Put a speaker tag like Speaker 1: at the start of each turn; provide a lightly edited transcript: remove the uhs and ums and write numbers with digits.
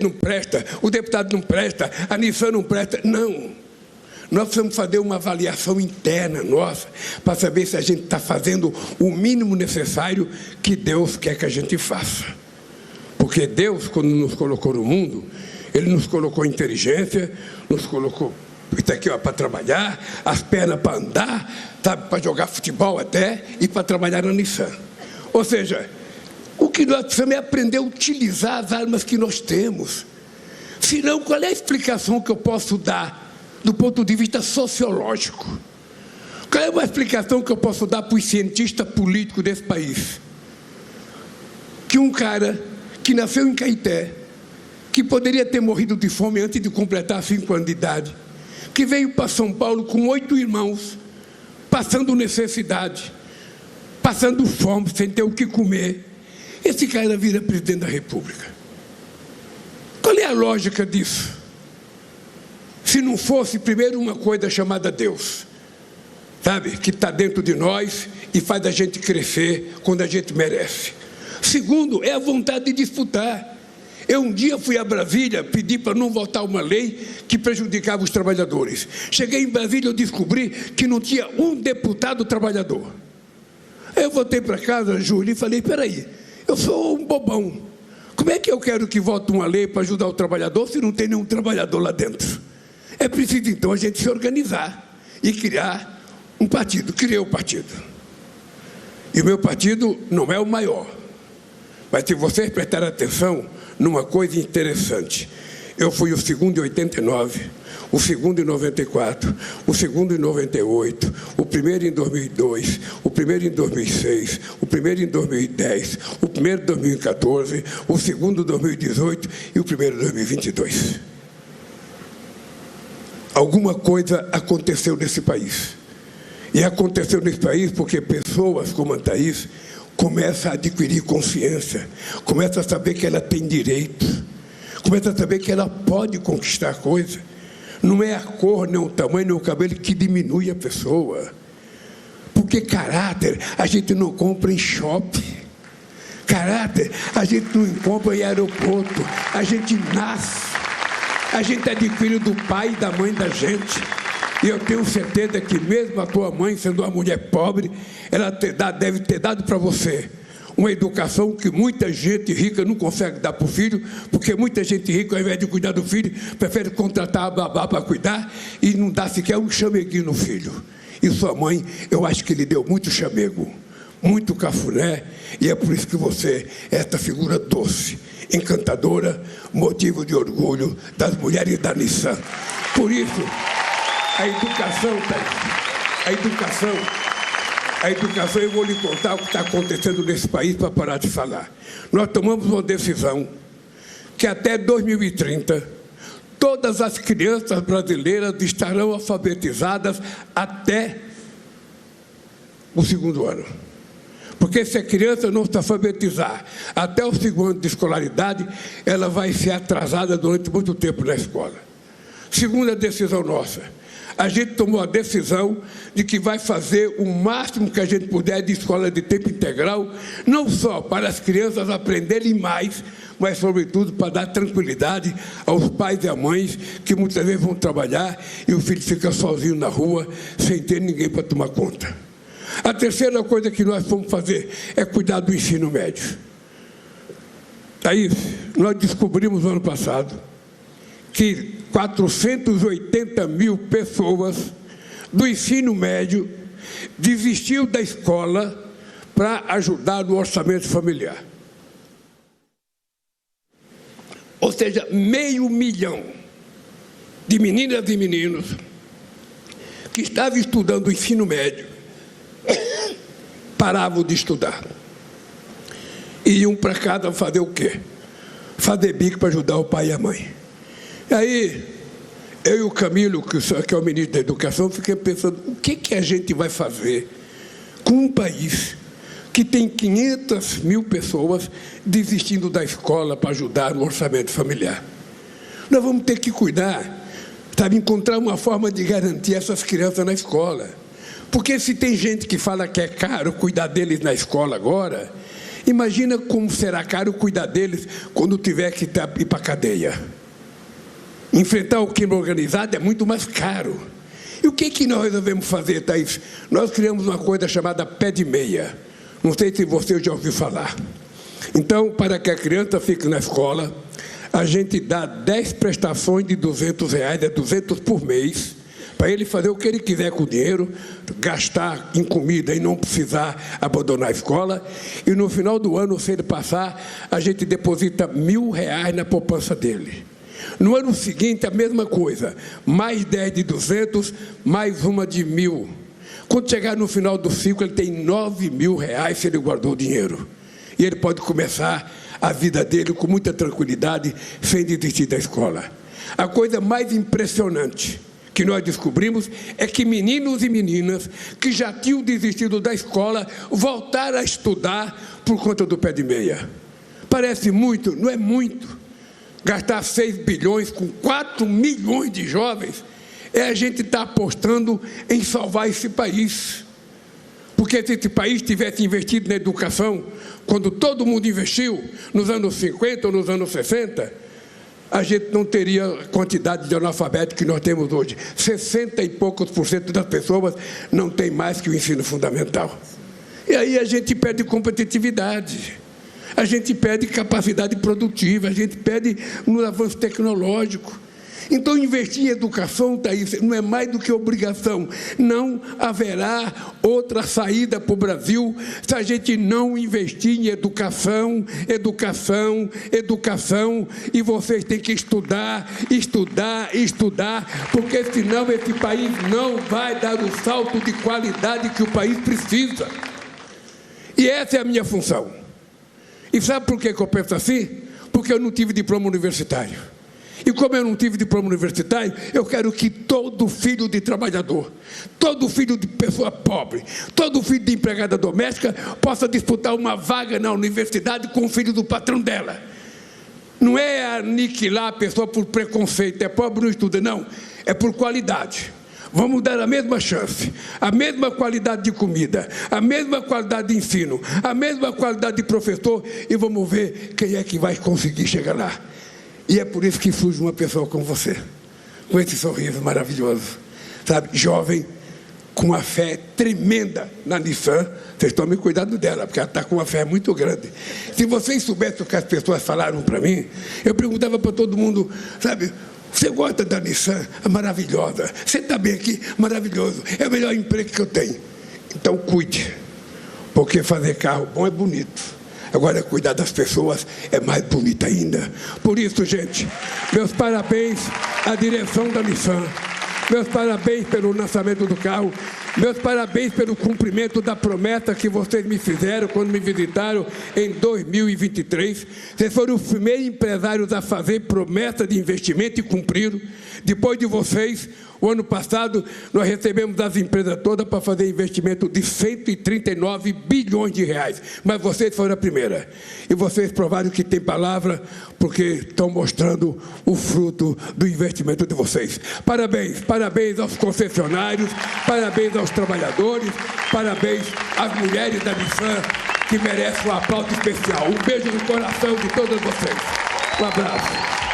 Speaker 1: prefeito não presta, o deputado não presta, a Nissan não presta. Não. Nós precisamos fazer uma avaliação interna nossa para saber se a gente está fazendo o mínimo necessário que Deus quer que a gente faça. Porque Deus, quando nos colocou no mundo, Ele nos colocou inteligência, nos colocou isso aqui para trabalhar, as pernas para andar, sabe, para jogar futebol até, e para trabalhar na Nissan. Ou seja, o que nós precisamos é aprender a utilizar as armas que nós temos. Senão, qual é a explicação que eu posso dar do ponto de vista sociológico? Qual é uma explicação que eu posso dar para os cientistas políticos desse país? Que um cara que nasceu em Caeté, que poderia ter morrido de fome antes de completar 5 anos de idade, que veio para São Paulo com 8 irmãos, passando necessidade, passando fome, sem ter o que comer, esse cara vira presidente da República. Qual é a lógica disso? Se não fosse, primeiro, uma coisa chamada Deus, sabe, que está dentro de nós e faz a gente crescer quando a gente merece. Segundo, é a vontade de disputar. Eu um dia fui a Brasília, pedi para não votar uma lei que prejudicava os trabalhadores. Cheguei em Brasília, eu descobri que não tinha um deputado trabalhador. Aí eu voltei para casa, Júlio, e falei, peraí, eu sou um bobão. Como é que eu quero que vote uma lei para ajudar o trabalhador se não tem nenhum trabalhador lá dentro? É preciso, então, a gente se organizar e criar um partido. Criei o partido. E o meu partido não é o maior. Mas se vocês prestarem atenção numa coisa interessante, eu fui o segundo em 89, o segundo em 94, o segundo em 98, o primeiro em 2002, o primeiro em 2006, o primeiro em 2010, o primeiro em 2014, o segundo em 2018 e o primeiro em 2022. Alguma coisa aconteceu nesse país. E aconteceu nesse país porque pessoas como a Thaís começam a adquirir consciência, começam a saber que ela tem direito, começam a saber que ela pode conquistar coisa. Não é a cor, nem o tamanho, nem o cabelo que diminui a pessoa. Porque caráter a gente não compra em shopping. Caráter a gente não compra em aeroporto. A gente nasce. A gente adquire do pai e da mãe da gente. E eu tenho certeza que mesmo a tua mãe, sendo uma mulher pobre, ela deve ter dado para você uma educação que muita gente rica não consegue dar para o filho, porque muita gente rica, ao invés de cuidar do filho, prefere contratar a babá para cuidar e não dá sequer um chameguinho no filho. E sua mãe, eu acho que lhe deu muito chamego, muito cafuné, e é por isso que você é esta figura doce, encantadora, motivo de orgulho das mulheres da Nissan. Por isso, a educação, eu vou lhe contar o que está acontecendo nesse país para parar de falar. Nós tomamos uma decisão que até 2030, todas as crianças brasileiras estarão alfabetizadas até o 2º ano. Porque se a criança não se alfabetizar até o 2º ano de escolaridade, ela vai ser atrasada durante muito tempo na escola. Segunda decisão nossa, a gente tomou a decisão de que vai fazer o máximo que a gente puder de escola de tempo integral, não só para as crianças aprenderem mais, mas, sobretudo, para dar tranquilidade aos pais e às mães que muitas vezes vão trabalhar e o filho fica sozinho na rua, sem ter ninguém para tomar conta. A terceira coisa que nós vamos fazer é cuidar do ensino médio. Aí, nós descobrimos no ano passado que 480 mil pessoas do ensino médio desistiu da escola para ajudar no orçamento familiar. Ou seja, 500 mil de meninas e meninos que estavam estudando o ensino médio paravam de estudar. E iam para casa fazer o quê? Fazer bico para ajudar o pai e a mãe. E aí, eu e o Camilo, que é o ministro da Educação, fiquei pensando, o que a gente vai fazer com um país que tem 500 mil pessoas desistindo da escola para ajudar no orçamento familiar? Nós vamos ter que cuidar, sabe, encontrar uma forma de garantir essas crianças na escola. Porque se tem gente que fala que é caro cuidar deles na escola agora, Imagina como será caro cuidar deles quando tiver que ir para a cadeia. Enfrentar o crime organizado é muito mais caro. E o que nós resolvemos fazer, Thaís? Nós criamos uma coisa chamada pé de meia. Não sei se você já ouviu falar. Então, para que a criança fique na escola, a gente dá 10 prestações de R$200, é 200 por mês, para ele fazer o que ele quiser com o dinheiro, gastar em comida e não precisar abandonar a escola. E no final do ano, se ele passar, a gente deposita R$1.000 na poupança dele. No ano seguinte, a mesma coisa, mais 10 de 200, mais uma de 1.000. Quando chegar no final do ciclo, ele tem R$9.000 se ele guardou o dinheiro. E ele pode começar a vida dele com muita tranquilidade, sem desistir da escola. A coisa mais impressionante que nós descobrimos é que meninos e meninas que já tinham desistido da escola voltaram a estudar por conta do pé de meia. Parece muito, não é muito. Gastar 6 bilhões com 4 milhões de jovens, a gente está apostando em salvar esse país. Porque se esse país tivesse investido na educação, quando todo mundo investiu, nos anos 50 ou nos anos 60, a gente não teria a quantidade de analfabetos que nós temos hoje. 60 e poucos % das pessoas não têm mais que o ensino fundamental. E aí a gente perde competitividade, a gente perde capacidade produtiva, a gente perde no avanço tecnológico. Então, investir em educação, Thaís, não é mais do que obrigação. Não haverá outra saída para o Brasil se a gente não investir em educação, educação, educação. E vocês têm que estudar, estudar, estudar, porque senão esse país não vai dar o salto de qualidade que o país precisa. E essa é a minha função. E sabe por que eu penso assim? Porque eu não tive diploma universitário. E como eu não tive diploma universitário, eu quero que todo filho de trabalhador, todo filho de pessoa pobre, todo filho de empregada doméstica possa disputar uma vaga na universidade com o filho do patrão dela. Não é aniquilar a pessoa por preconceito, é pobre não estuda, não, é por qualidade. Vamos dar a mesma chance, a mesma qualidade de comida, a mesma qualidade de ensino, a mesma qualidade de professor e vamos ver quem é que vai conseguir chegar lá. E é por isso que surge uma pessoa como você, com esse sorriso maravilhoso, sabe, jovem, com uma fé tremenda na Nissan. Vocês tomem cuidado dela, porque ela está com uma fé muito grande. Se vocês soubessem o que as pessoas falaram para mim, eu perguntava para todo mundo, sabe, você gosta da Nissan? É maravilhosa. Você está bem aqui? Maravilhoso. É o melhor emprego que eu tenho. Então cuide, porque fazer carro bom é bonito. Agora, cuidar das pessoas é mais bonito ainda. Por isso, gente, meus parabéns à direção da Nissan. Meus parabéns pelo lançamento do carro. Meus parabéns pelo cumprimento da promessa que vocês me fizeram quando me visitaram em 2023. Vocês foram os primeiros empresários a fazer promessa de investimento e cumpriram. Depois de vocês, o ano passado, nós recebemos as empresas todas para fazer investimento de 139 bilhões de reais. Mas vocês foram a primeira. E vocês provaram que tem palavra, porque estão mostrando o fruto do investimento de vocês. Parabéns, parabéns aos concessionários, parabéns aos trabalhadores, parabéns às mulheres da Nissan, que merecem um aplauso especial. Um beijo no coração de todas vocês. Um abraço.